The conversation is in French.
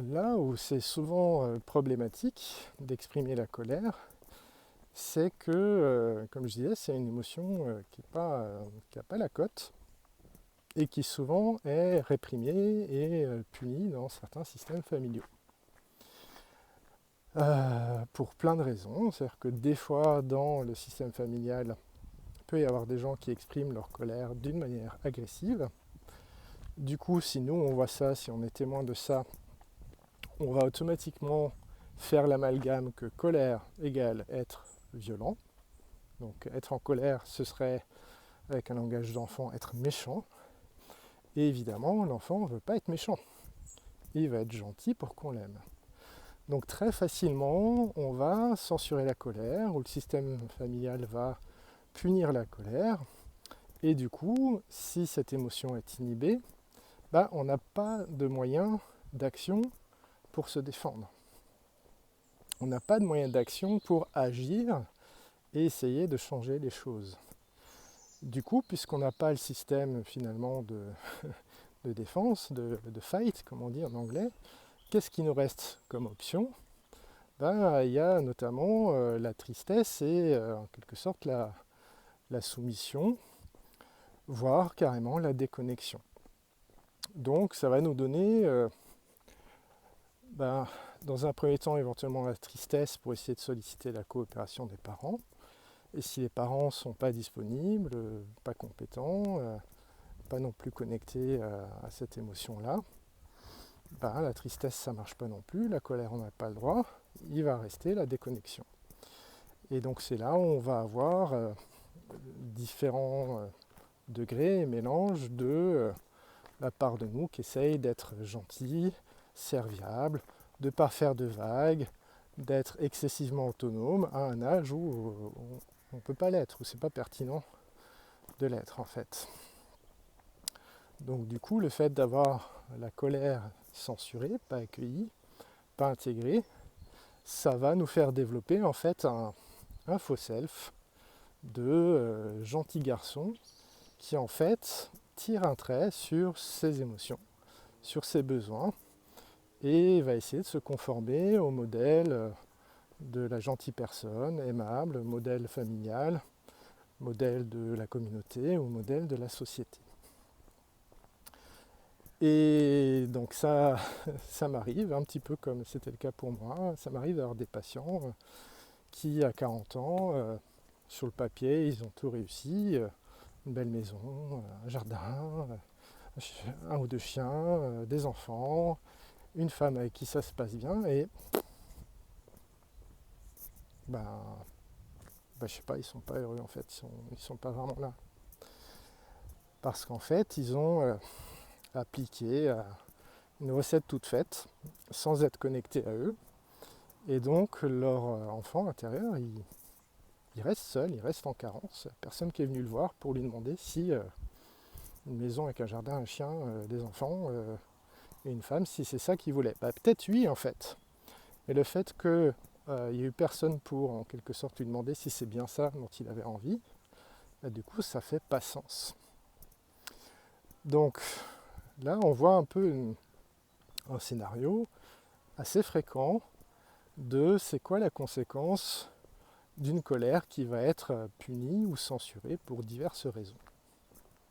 là où c'est souvent problématique d'exprimer la colère, c'est que, comme je disais, c'est une émotion qui n'a pas la cote et qui souvent est réprimée et punie dans certains systèmes familiaux. Pour plein de raisons, c'est-à-dire que des fois dans le système familial, il peut y avoir des gens qui expriment leur colère d'une manière agressive. Du coup, si nous on voit ça, si on est témoin de ça, on va automatiquement faire l'amalgame que colère égale être violent. Donc être en colère, ce serait, avec un langage d'enfant, être méchant. Et évidemment, l'enfant ne veut pas être méchant. Il va être gentil pour qu'on l'aime. Donc très facilement, on va censurer la colère, ou le système familial va punir la colère. Et du coup, si cette émotion est inhibée, on n'a pas de moyen d'action pour se défendre. On n'a pas de moyen d'action pour agir et essayer de changer les choses. Du coup, puisqu'on n'a pas le système finalement de défense, de fight, comme on dit en anglais, qu'est-ce qui nous reste comme option? Il y a notamment la tristesse et en quelque sorte la soumission, voire carrément la déconnexion. Donc ça va nous donner, dans un premier temps, éventuellement la tristesse pour essayer de solliciter la coopération des parents. Et si les parents ne sont pas disponibles, pas compétents, pas non plus connectés à cette émotion-là, la tristesse ça ne marche pas non plus, la colère on n'a pas le droit, il va rester la déconnexion. Et donc c'est là où on va avoir différents degrés et mélanges de la part de nous qui essaye d'être gentil, serviable, de ne pas faire de vagues, d'être excessivement autonome à un âge où on ne peut pas l'être, où c'est pas pertinent de l'être en fait. Donc du coup, le fait d'avoir la colère censurée, pas accueillie, pas intégrée, ça va nous faire développer en fait un faux self de gentil garçon qui en fait tire un trait sur ses émotions, sur ses besoins et va essayer de se conformer au modèle de la gentille personne, aimable, modèle familial, modèle de la communauté ou modèle de la société. Et donc ça m'arrive, un petit peu comme c'était le cas pour moi, ça m'arrive d'avoir des patients qui à 40 ans, sur le papier, ils ont tout réussi, une belle maison, un jardin, un ou deux chiens, des enfants, une femme avec qui ça se passe bien et je sais pas, ils sont pas heureux en fait, ils sont pas vraiment là. Parce qu'en fait, ils ont appliqué une recette toute faite, sans être connectés à eux. Et donc, leur enfant intérieur, il reste seul, il reste en carence. Personne qui est venu le voir pour lui demander si une maison avec un jardin, un chien, des enfants et une femme, si c'est ça qu'il voulait. Peut-être oui, en fait. Mais le fait qu'il n'y ait eu personne pour, en quelque sorte, lui demander si c'est bien ça dont il avait envie, du coup, ça fait pas sens. Donc, là, on voit un peu un scénario assez fréquent de c'est quoi la conséquence d'une colère qui va être punie ou censurée pour diverses raisons.